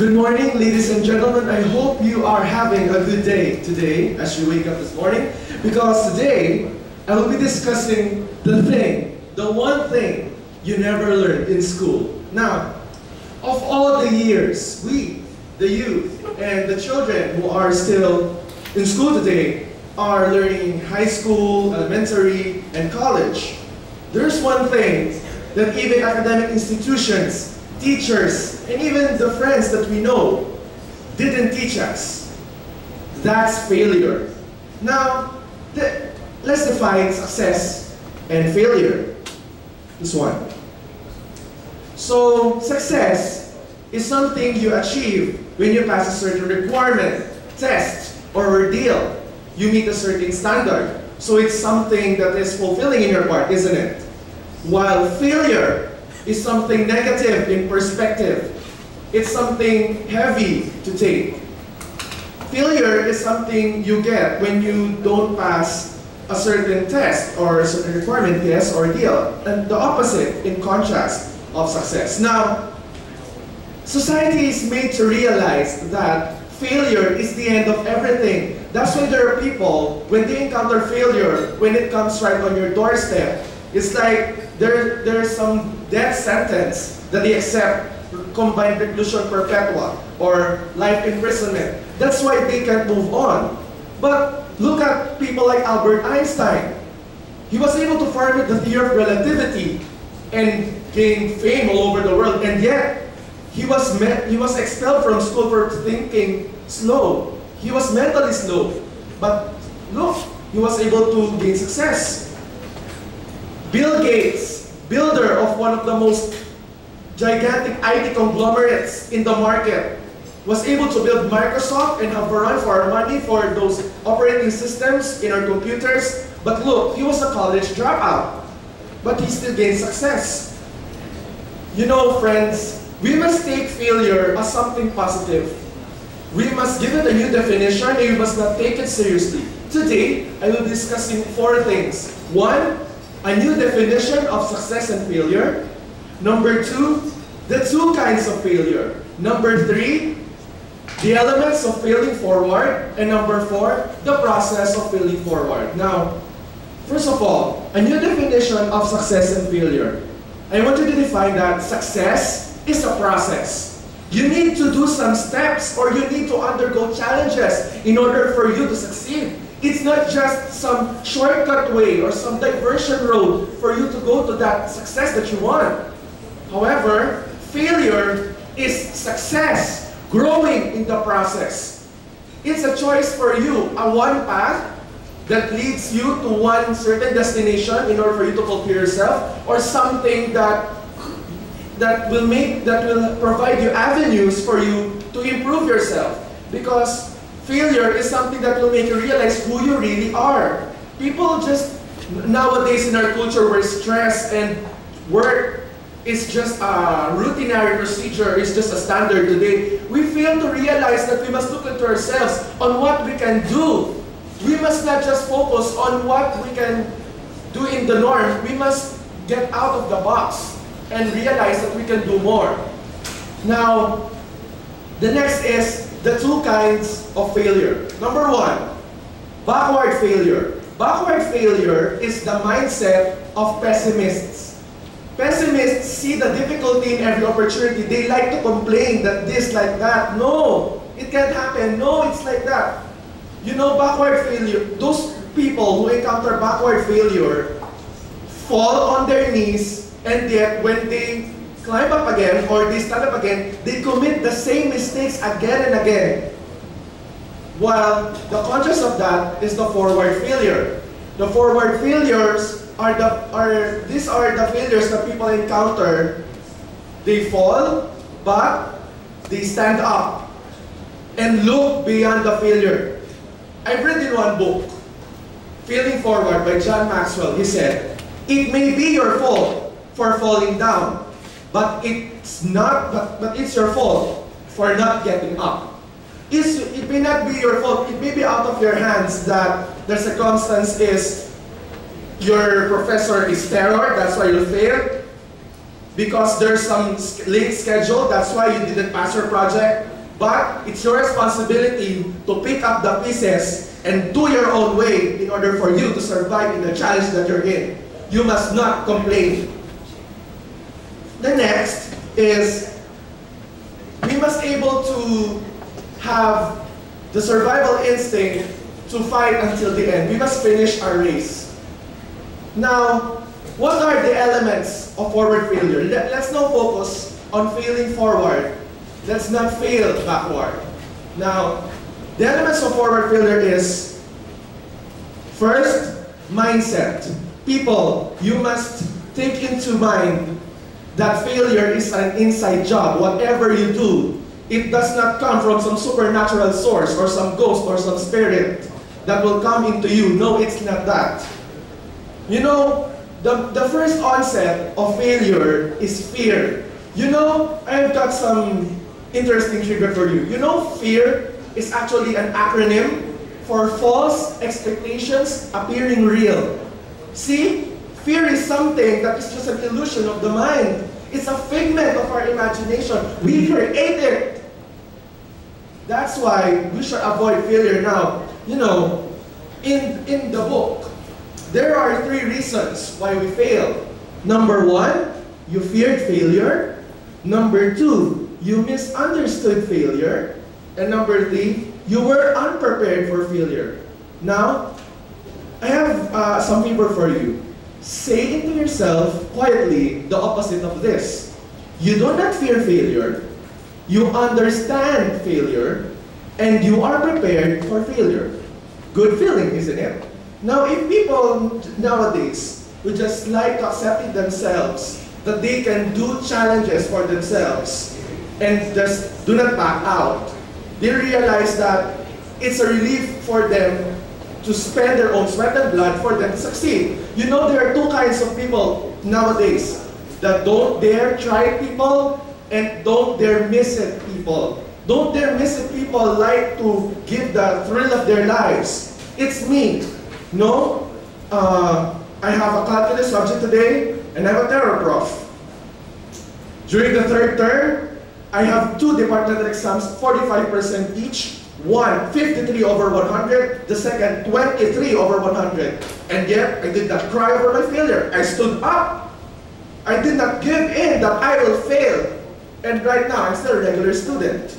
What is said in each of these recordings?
Good morning, ladies and gentlemen. I hope you are having a good day today as you wake up this morning, because today I will be discussing the one thing you never learned in school. Now, of all the years, we, the youth, and the children who are still in school today are learning high school, elementary, and college. There's one thing that even academic institutions, teachers, and even the friends that we know didn't teach us. That's failure. Now, let's define success and failure. This one. So, success is something you achieve when you pass a certain requirement, test, or ordeal. You meet a certain standard. So it's something that is fulfilling in your part, isn't it? While failure is something negative in perspective. It's something heavy to take. Failure is something you get when you don't pass a certain test or a certain requirement, yes, or deal. And the opposite, in contrast, of success. Now, society is made to realize that failure is the end of everything. That's why there are people, when they encounter failure, when it comes right on your doorstep, it's like there's some death sentence that they accept, combined reclusion perpetua or life imprisonment. That's why they can't move on. But look at people like Albert Einstein. He was able to formulate the theory of relativity and gain fame all over the world, and yet he was expelled from school for thinking slow. He was mentally slow. But look, he was able to gain success. Bill Gates, builder of one of the most gigantic IT conglomerates in the market, was able to build Microsoft and have a run for our money for those operating systems in our computers. But look, he was a college dropout, but he still gained success. You know, friends, we must take failure as something positive. We must give it a new definition, and we must not take it seriously. Today, I will be discussing 4 things. 1, a new definition of success and failure. Number 2, the 2 kinds of failure. Number 3, the elements of failing forward. And number 4, the process of failing forward. Now, first of all, a new definition of success and failure. I want you to define that success is a process. You need to do some steps, or you need to undergo challenges in order for you to succeed. It's not just some shortcut way or some diversion road for you to go to that success that you want. However, failure is success, growing in the process. It's a choice for you, a one path that leads you to one certain destination in order for you to fulfill yourself, or something that will provide you avenues for you to improve yourself. Because failure is something that will make you realize who you really are. People just, nowadays in our culture where stress and work is just a routinary procedure, is just a standard today, we fail to realize that we must look into ourselves on what we can do. We must not just focus on what we can do in the norm. We must get out of the box and realize that we can do more. Now, the next is the 2 kinds of failure. Number 1, backward failure. Backward failure is the mindset of pessimists. Pessimists see the difficulty in every opportunity. They like to complain that this, like that. No, it can't happen. No, it's like that. You know, backward failure, those people who encounter backward failure fall on their knees, and yet when they climb up again or they stand up again, they commit the same mistakes again and again. While the contrast of that is the forward failure. The forward failures these are the failures that people encounter. They fall, but they stand up and look beyond the failure. I've read in one book, Failing Forward by John Maxwell. He said, "It may be your fault for falling down, but it's your fault for not getting up." It may not be your fault. It may be out of your hands that the circumstance is your professor is terror, that's why you failed. because there's some late schedule, that's why you didn't pass your project. But it's your responsibility to pick up the pieces and do your own way in order for you to survive in the challenge that you're in. You must not complain. The next is, we must able to have the survival instinct to fight until the end. We must finish our race. Now, what are the elements of forward failure? Let's now focus on failing forward. Let's not fail backward. Now, the elements of forward failure is, first, mindset. People, you must take into mind that failure is an inside job. Whatever you do, it does not come from some supernatural source or some ghost or some spirit that will come into you. No, it's not that. You know, the first onset of failure is fear. You know, I've got some interesting trigger for you. You know, fear is actually an acronym for false expectations appearing real. See, fear is something that is just an illusion of the mind. It's a figment of our imagination. We create it. That's why we should avoid failure now. You know, in the book, there are 3 reasons why we fail. Number 1, you feared failure. Number 2, you misunderstood failure. And number 3, you were unprepared for failure. Now, I have some paper for you. Say it to yourself quietly the opposite of this. You do not fear failure. You understand failure. And you are prepared for failure. Good feeling, isn't it? Now, if people nowadays would just like to accept it themselves, that they can do challenges for themselves and just do not back out, they realize that it's a relief for them to spend their own sweat and blood for them to succeed. You know, there are 2 kinds of people nowadays: that don't dare try people and don't dare miss it people. Don't dare miss it people like to give the thrill of their lives. It's me. No, I have a calculus subject today, and I have a terror prof. During the 3rd term, I have 2 departmental exams, 45% each. One, 53 over 100. The second, 23 over 100. And yet, I did not cry over my failure. I stood up. I did not give in that I will fail. And right now, I'm still a regular student.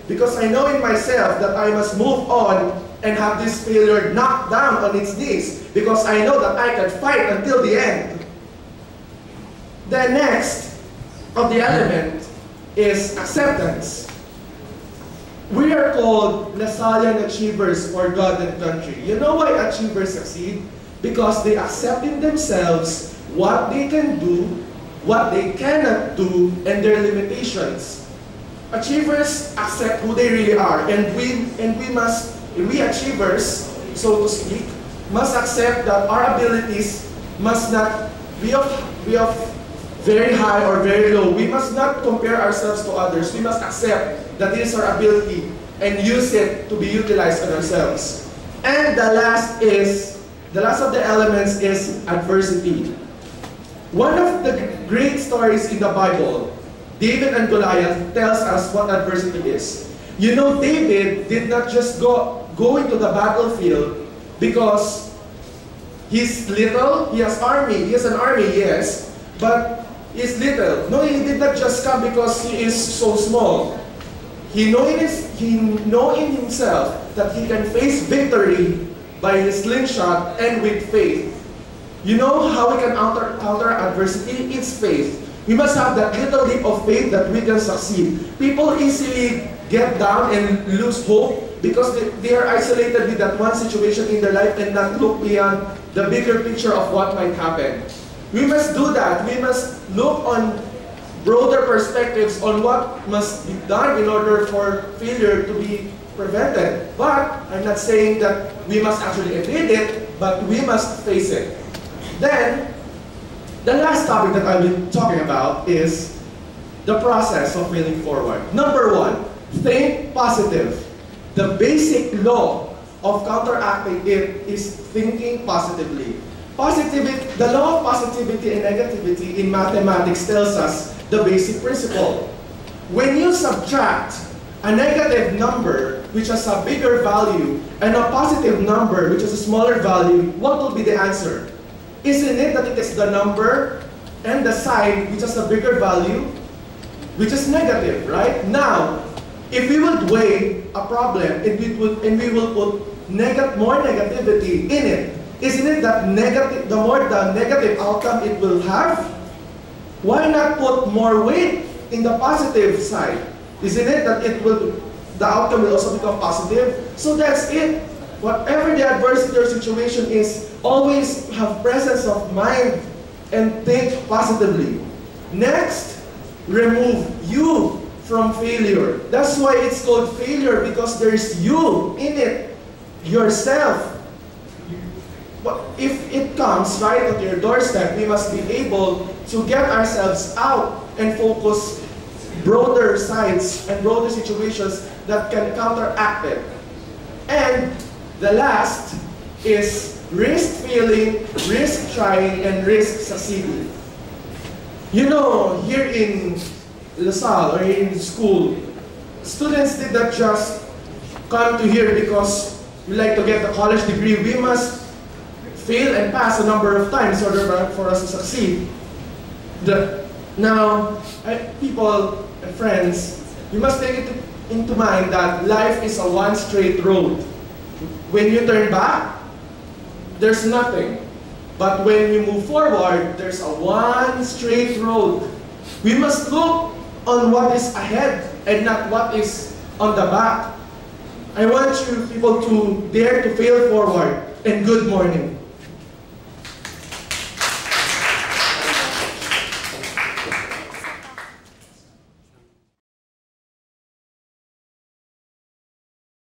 Because I know in myself that I must move on and have this failure knocked down on its knees, because I know that I can fight until the end. The next of the element is acceptance. We are called Lasallian achievers for God and country. You know why achievers succeed? Because they accept in themselves what they can do, what they cannot do, and their limitations. Achievers accept who they really are, and we achievers, so to speak, must accept that our abilities must not be of very high or very low. We must not compare ourselves to others. We must accept that this is our ability and use it to be utilized on ourselves. And the last of the elements is adversity. One of the great stories in the Bible, David and Goliath, tells us what adversity is. You know, David did not just go into the battlefield because he's little. He has an army, yes, but he's little. No, he did not just come because he is so small. He know in himself that he can face victory by his slingshot and with faith. You know how we can counter adversity? It's faith. We must have that little leap of faith that we can succeed. People easily get down and lose hope because they are isolated with that one situation in their life and not look beyond the bigger picture of what might happen. We must do that. We must look on broader perspectives on what must be done in order for failure to be prevented. But I'm not saying that we must actually evade it, but we must face it. Then, the last topic that I'll be talking about is the process of moving forward. Number 1, think positive. The basic law of counteracting it is thinking positively. The law of positivity and negativity in mathematics tells us the basic principle. When you subtract a negative number which has a bigger value and a positive number which has a smaller value, what will be the answer? Isn't it that it is the number and the side which has a bigger value, which is negative, right? Now, if we would weigh a problem and we will put more negativity in it, isn't it that the more the negative outcome it will have? Why not put more weight in the positive side? Isn't it that the outcome will also become positive? So that's it. Whatever the adversity or situation is, always have presence of mind and think positively. Next, remove you from failure. That's why it's called failure, because there's you in it, yourself. But if it comes right at your doorstep, we must be able to get ourselves out and focus broader sides and broader situations that can counteract it. And the last is risk failing, risk trying, and risk succeeding. You know, here in Salle or in school, students did not just come to here because we like to get a college degree. We must fail and pass a number of times in order for us to succeed. Now, people and friends, you must take it into mind that life is a one straight road. When you turn back, there's nothing. But when you move forward, there's a one straight road. We must look on what is ahead and not what is on the back. I want you people to dare to fail forward, and good morning.